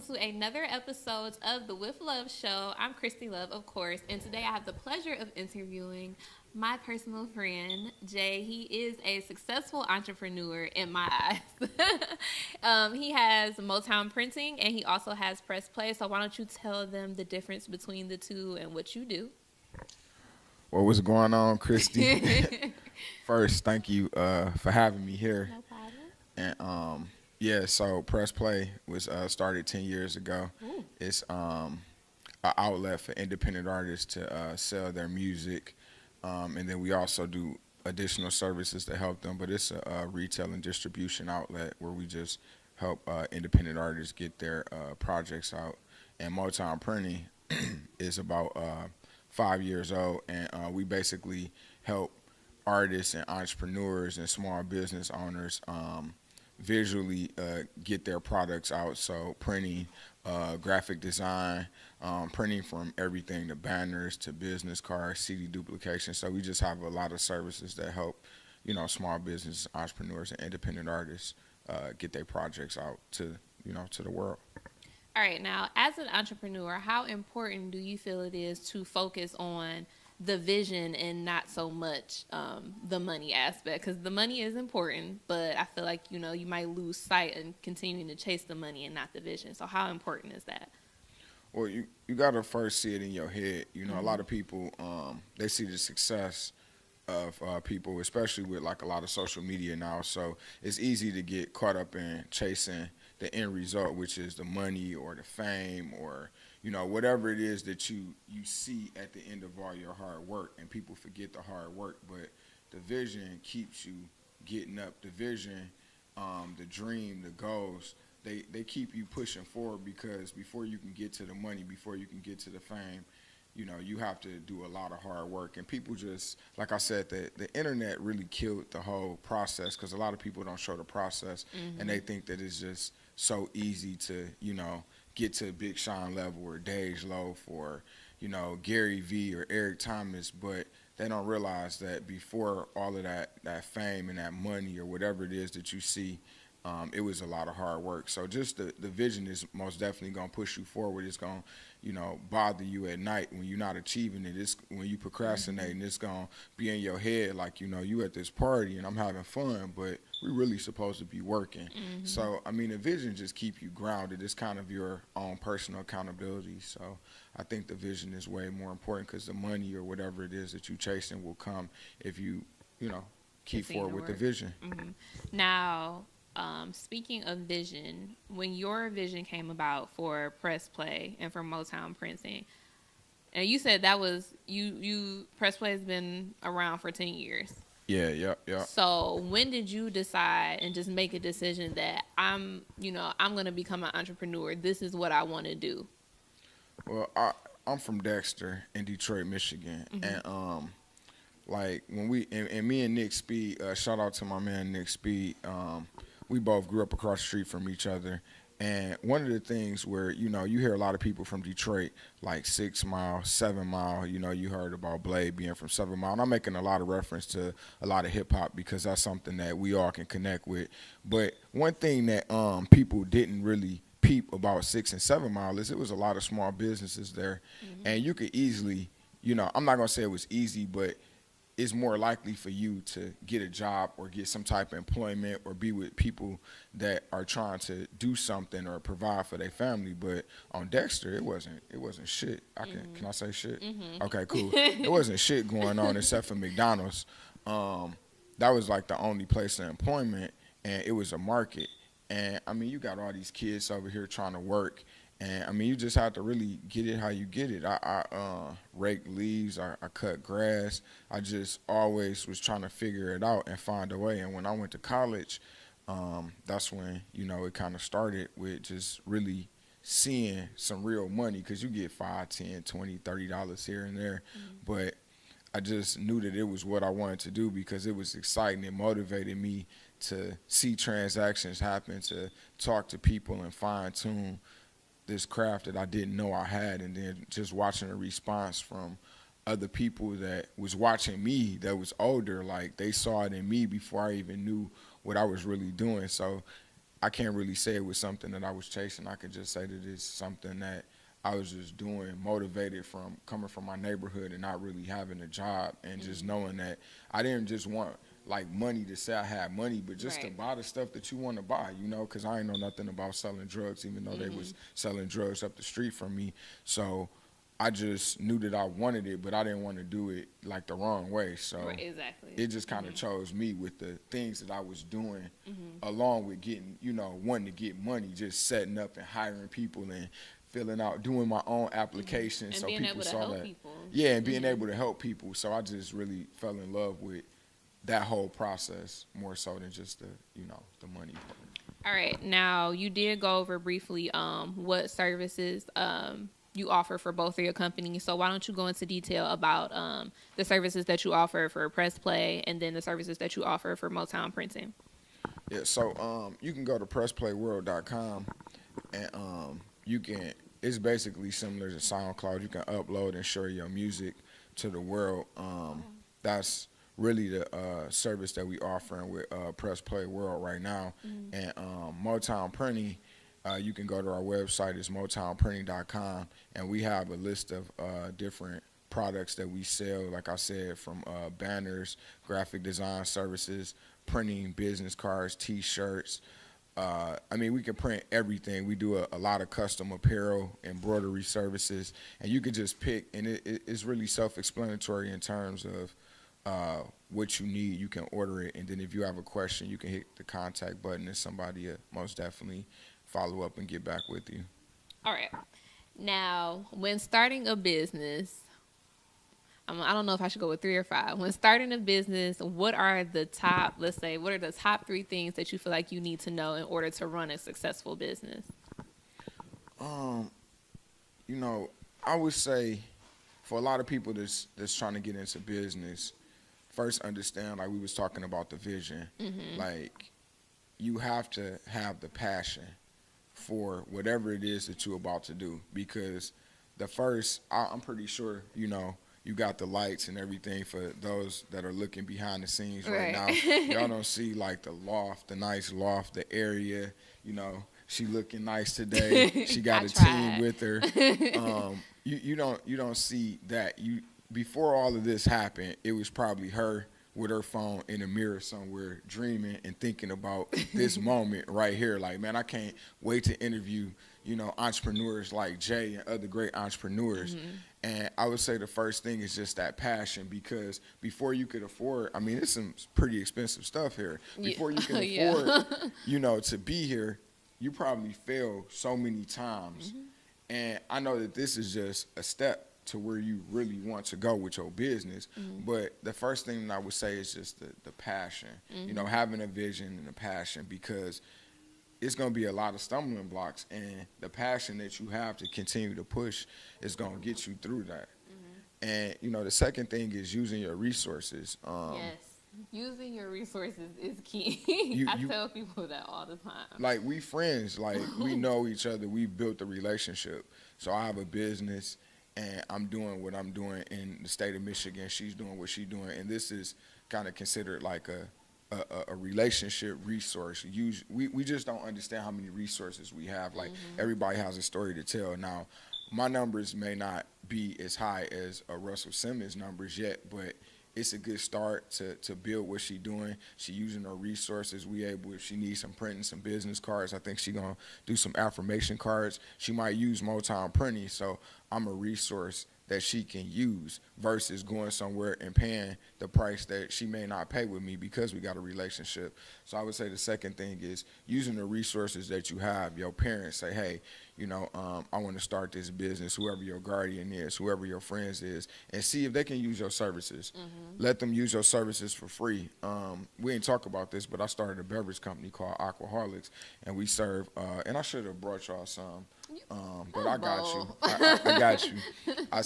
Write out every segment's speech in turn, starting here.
to another episode of the With Love show. I'm Kristy Love, of course, and today I have the pleasure of interviewing my personal friend, Jay. He is a successful entrepreneur in my eyes. He has Motown Printing, and he also has Press Play, so why don't you tell them the difference between the two and what you do? Well, what's going on, Kristy? First, thank you for having me here. No problem. And yeah, so Press Play was started 10 years ago. Ooh. It's an outlet for independent artists to sell their music, and then we also do additional services to help them. But it's a retail and distribution outlet where we just help independent artists get their projects out. And Motown Printing is about 5 years old, and we basically help artists and entrepreneurs and small business owners visually get their products out. So printing, graphic design, printing from everything to banners to business cards, CD duplication. So we just have a lot of services that help, small business entrepreneurs and independent artists get their projects out to, to the world. All right, now, as an entrepreneur, how important do you feel it is to focus on the vision and not so much the money aspect? Because the money is important, but I feel like, you might lose sight in continuing to chase the money and not the vision. So how important is that? Well, you got to first see it in your head. A lot of people, they see the success of people, especially with like a lot of social media now. So it's easy to get caught up in chasing the end result, which is the money or the fame or whatever it is that you see at the end of all your hard work, and people forget the hard work. But the vision keeps you getting up. The vision, the dream, the goals, they keep you pushing forward, because before you can get to the money, before you can get to the fame, you have to do a lot of hard work. And people just, like I said, the internet really killed the whole process, because a lot of people don't show the process, and they think that it's just so easy to, get to Big Sean level or Dage Loaf or, Gary V or Eric Thomas, but they don't realize that before all of that fame and that money or whatever it is that you see, it was a lot of hard work. So just the vision is most definitely going to push you forward. It's going to, bother you at night when you're not achieving it. It's when you procrastinate, and it's going to be in your head like, you at this party and I'm having fun, but we're really supposed to be working. So, the vision just keep you grounded. It's kind of your own personal accountability. So I think the vision is way more important, because the money or whatever it is that you're chasing will come if you, keep forward with the vision. Now, speaking of vision, when your vision came about for Press Play and for Motown Printing, and you said that was you Press Play has been around for 10 years. Yeah. So when did you decide and just make a decision that I'm going to become an entrepreneur? This is what I want to do. Well, I'm from Dexter in Detroit, Michigan, and like when and me and Nick Speed, shout out to my man Nick Speed. We both grew up across the street from each other. And one of the things where, you hear a lot of people from Detroit, like 6 Mile, 7 Mile, you heard about Blade being from 7 Mile. And I'm making a lot of reference to a lot of hip hop, because that's something that we all can connect with. But one thing that people didn't really peep about 6 and 7 Mile is it was a lot of small businesses there. And you could easily, I'm not going to say it was easy, but it's more likely for you to get a job or get some type of employment or be with people that are trying to do something or provide for their family. But on Dexter, it wasn't shit. Can I say shit? Okay, cool. It wasn't shit going on except for McDonald's. That was like the only place of employment, and it was a market. And you got all these kids over here trying to work. And you just have to really get it how you get it. I rake leaves, I cut grass. I just always was trying to figure it out and find a way. And when I went to college, that's when, it kind of started with just really seeing some real money, because you get $5, $10, $20, $30 here and there. But I just knew that it was what I wanted to do, because it was exciting. It motivated me to see transactions happen, to talk to people and fine-tune this craft that I didn't know I had. And then just watching a response from other people that was watching me that was older, like they saw it in me before I even knew what I was really doing. So I can't really say it was something that I was chasing. I could just say that it's something that I was just doing, motivated from coming from my neighborhood and not really having a job, and just knowing that I didn't just want like money to say I had money, but just to buy the stuff that you want to buy, you know, because I ain't know nothing about selling drugs, even though they was selling drugs up the street from me. So I just knew that I wanted it, but I didn't want to do it like the wrong way. So exactly. it just kind of chose me with the things that I was doing, along with getting, you know, wanting to get money, just setting up and hiring people and filling out, doing my own applications, so people saw that. Yeah, and being able to help people. So I just really fell in love with that whole process more so than just the, you know, the money part. All right. Now, you did go over briefly what services you offer for both of your companies. So why don't you go into detail about the services that you offer for press play, and then the services that you offer for Motown printing? Yeah, so you can go to pressplayworld.com, and you can, it's basically similar to SoundCloud. You can upload and share your music to the world. That's really the service that we offering with Press Play World right now. And Motown Printing, you can go to our website, it's motownprinting.com, and we have a list of different products that we sell, like I said, from banners, graphic design services, printing business cards, T-shirts. I mean, we can print everything. We do a lot of custom apparel, embroidery services, and you can just pick, and it's really self-explanatory in terms of what you need. You can order it, and then if you have a question, you can hit the contact button, and somebody most definitely follow up and get back with you. All right. Now, when starting a business, I don't know if I should go with 3 or 5. When starting a business, what are the top, let's say, what are the top 3 things that you feel like you need to know in order to run a successful business? You know, I would say for a lot of people that's trying to get into business, first understand, like we was talking about the vision, like you have to have the passion for whatever it is that you're about to do, because the first, I'm pretty sure, you know, you got the lights and everything for those that are looking behind the scenes right now. Y'all don't see like the loft, the nice loft, the area, you know, she looking nice today. She got a team with her. You don't see that. Before all of this happened, it was probably her with her phone in a mirror somewhere, dreaming and thinking about this moment right here. Like, man, I can't wait to interview, you know, entrepreneurs like Jay and other great entrepreneurs. And I would say the first thing is just that passion, because before you could afford, I mean, it's some pretty expensive stuff here. Before you can afford, you know, to be here, you probably failed so many times. And I know that this is just a step to where you really want to go with your business. But the first thing that I would say is just the passion, you know, having a vision and a passion, because it's going to be a lot of stumbling blocks, and the passion that you have to continue to push is going to get you through that. And, you know, the second thing is using your resources. Yes. Using your resources is key. I tell people that all the time. Like, we friends, like, we know each other. We've built a relationship. So I have a business, and I'm doing what I'm doing in the state of Michigan. She's doing what she's doing. And this is kind of considered like a relationship resource. We just don't understand how many resources we have. Like, everybody has a story to tell. Now, my numbers may not be as high as Russell Simmons' numbers yet, but it's a good start to build what she's doing. She using her resources. If she needs some printing, some business cards, I think she's going to do some affirmation cards. She might use Motown Printing, so I'm a resource that she can use versus going somewhere and paying the price that she may not pay with me because we got a relationship. So I would say the second thing is using the resources that you have. Your parents say, hey, you know, I want to start this business, whoever your guardian is, whoever your friends is, and see if they can use your services. Let them use your services for free. We didn't talk about this, but I started a beverage company called Aquaholics, and we serve, and I should have brought y'all some. But I got you. I got you. I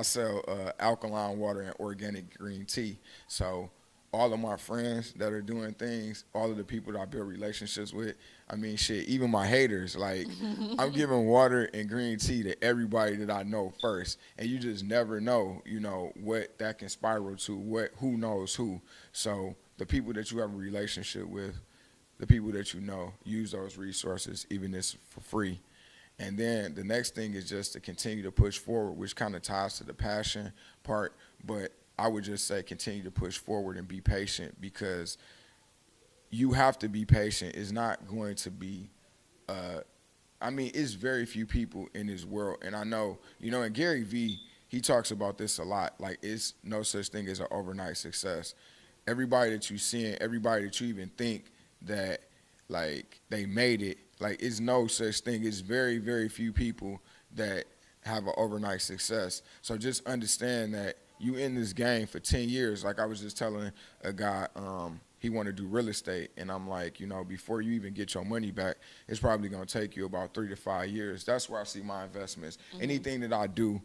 sell alkaline water and organic green tea. So all of my friends that are doing things, all of the people that I build relationships with, I mean, shit, even my haters, like, I'm giving water and green tea to everybody that I know first. And you just never know, you know, what that can spiral to, who knows who. So the people that you have a relationship with, the people that you know, use those resources, even if it's for free. And then the next thing is just to continue to push forward, which kind of ties to the passion part. But I would just say continue to push forward and be patient, because you have to be patient. It's not going to be, it's very few people in this world. And I know, and Gary Vee, he talks about this a lot. Like, it's no such thing as an overnight success. Everybody that you see, everybody that you even think that, like, they made it, like, it's no such thing. It's very, very few people that have an overnight success. So just understand that you in this game for 10 years. Like I was just telling a guy, he wanted to do real estate. And I'm like, before you even get your money back, it's probably going to take you about 3 to 5 years. That's where I see my investments. Mm-hmm. Anything that I do,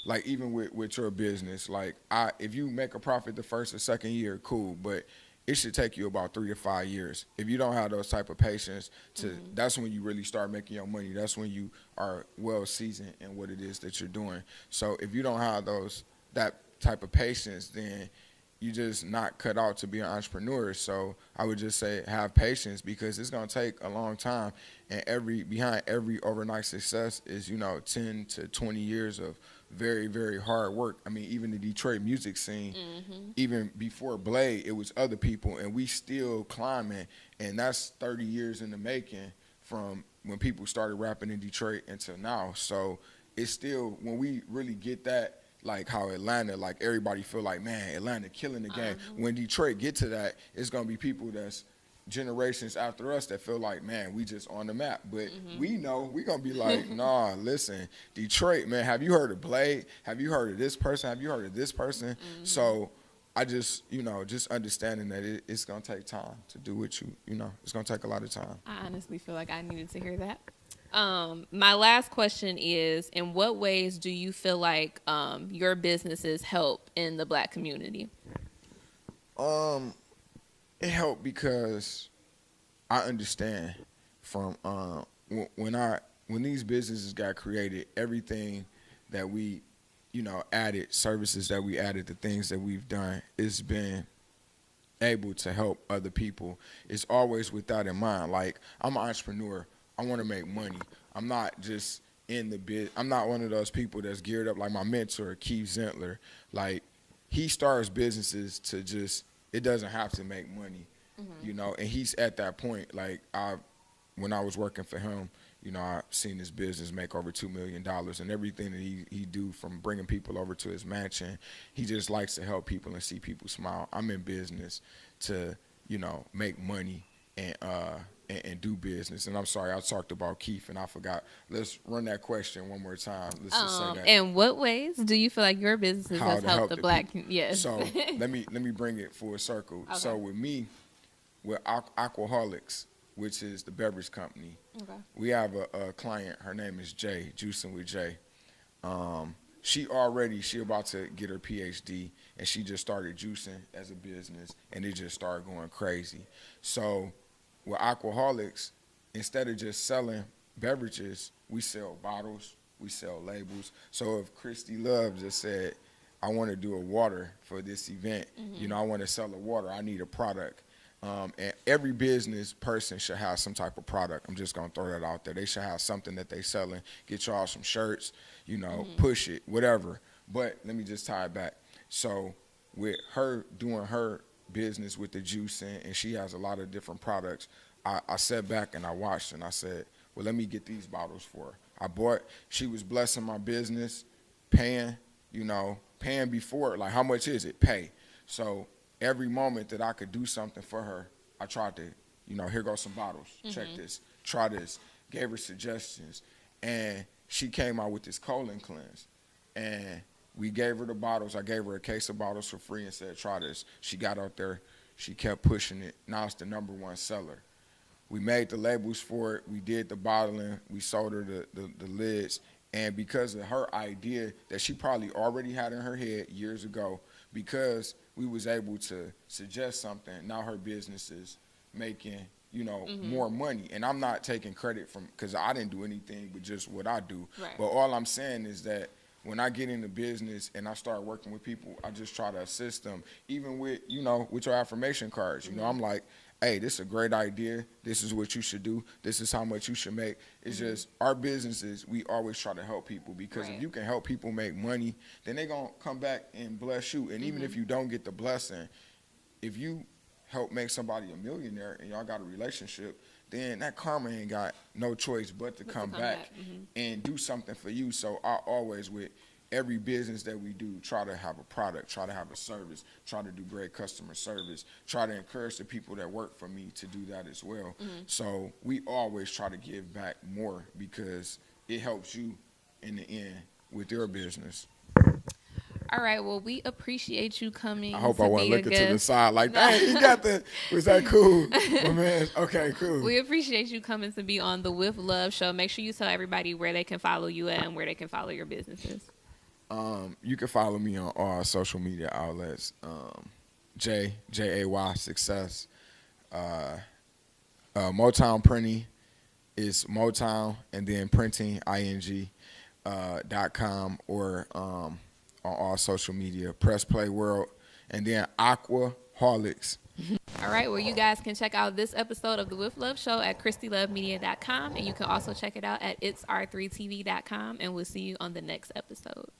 like even with your business, like if you make a profit the first or second year, cool. But it should take you about 3 to 5 years. If you don't have those type of patience, that's when you really start making your money. That's when you are well seasoned in what it is that you're doing. So if you don't have that type of patience, then you just not cut out to be an entrepreneur. So I would just say have patience, because it's going to take a long time. And behind every overnight success is, 10 to 20 years of very, very hard work. I mean, even the Detroit music scene, even before Blade, it was other people, and we still climbing. And that's 30 years in the making from when people started rapping in Detroit until now. So it's still, when we really get that, like how Atlanta, like everybody feel like, man, Atlanta killing the game. When Detroit get to that, it's going to be people that's generations after us that feel like, man, we just on the map. But we know we're going to be like, nah, listen, Detroit, man, have you heard of Blade? Have you heard of this person? Have you heard of this person? So I just, just understanding that it's going to take time to do what it's going to take a lot of time. I honestly feel like I needed to hear that. My last question is, in what ways do you feel like your businesses help in the Black community? It helped because I understand from when these businesses got created, everything that we, added, services that we added, the things that we've done, it's been able to help other people. It's always with that in mind. Like, I'm an entrepreneur. I want to make money. I'm not just in the I'm not one of those people that's geared up like my mentor, Keith Zentler. Like, he starts businesses to just, it doesn't have to make money, and he's at that point. Like, when I was working for him, I've seen his business make over $2 million, and everything that he do, from bringing people over to his mansion, he just likes to help people and see people smile. I'm in business to, make money and do business. And I'm sorry, I talked about Keith and I forgot. Let's run that question one more time. Let's just say that. In what ways do you feel like your business has helped the Black? Yes. So let me bring it full circle. Okay. So with me, with Aquaholics, which is the beverage company, we have a client. Her name is Jay, Juicing with Jay. She about to get her PhD, and she just started juicing as a business, and it just started going crazy. So with Aquaholics, instead of just selling beverages, we sell bottles, we sell labels. So if Kristy Love just said, I want to do a water for this event, I want to sell a water, I need a product. And every business person should have some type of product. I'm just going to throw that out there. They should have something that they selling. Get y'all some shirts, push it, whatever. But let me just tie it back. So with her doing her business with the juicing, and she has a lot of different products, I sat back and I watched, and I said, well, let me get these bottles for her. She was blessing my business, paying before, like, how much is it? Pay. So every moment that I could do something for her, I tried to, here goes some bottles. Check this. Try this. Gave her suggestions. And she came out with this colon cleanse. And we gave her the bottles. I gave her a case of bottles for free and said, try this. She got out there. She kept pushing it. Now it's the #1 seller. We made the labels for it. We did the bottling. We sold her the lids. And because of her idea that she probably already had in her head years ago, because we was able to suggest something, now her business is making, more money. And I'm not taking credit from, because I didn't do anything but just what I do. Right. But all I'm saying is that when I get into business and I start working with people, I just try to assist them, even with, with your affirmation cards. I'm like, hey, this is a great idea. This is what you should do. This is how much you should make. It's just our businesses, we always try to help people because if you can help people make money, then they're going to come back and bless you. And even if you don't get the blessing, if you help make somebody a millionaire and y'all got a relationship, then that karma ain't got no choice but to come back and do something for you. So I always, with every business that we do, try to have a product, try to have a service, try to do great customer service, try to encourage the people that work for me to do that as well. So we always try to give back more because it helps you in the end with your business. All right, well, we appreciate you coming. I hope I wasn't looking to the side like, dang, he got the, was that cool? My man, okay, cool. We appreciate you coming to be on the With Love show. Make sure you tell everybody where they can follow you at and where they can follow your businesses. You can follow me on all social media outlets. Jay Success. Motown Printing is Motown and then printing.com or on all social media. Press Play World and then Aquaholics. All right, well, you guys can check out this episode of the With Love show at KristyLoveMedia.com, and you can also check it out at itsr3tv.com, and we'll see you on the next episode.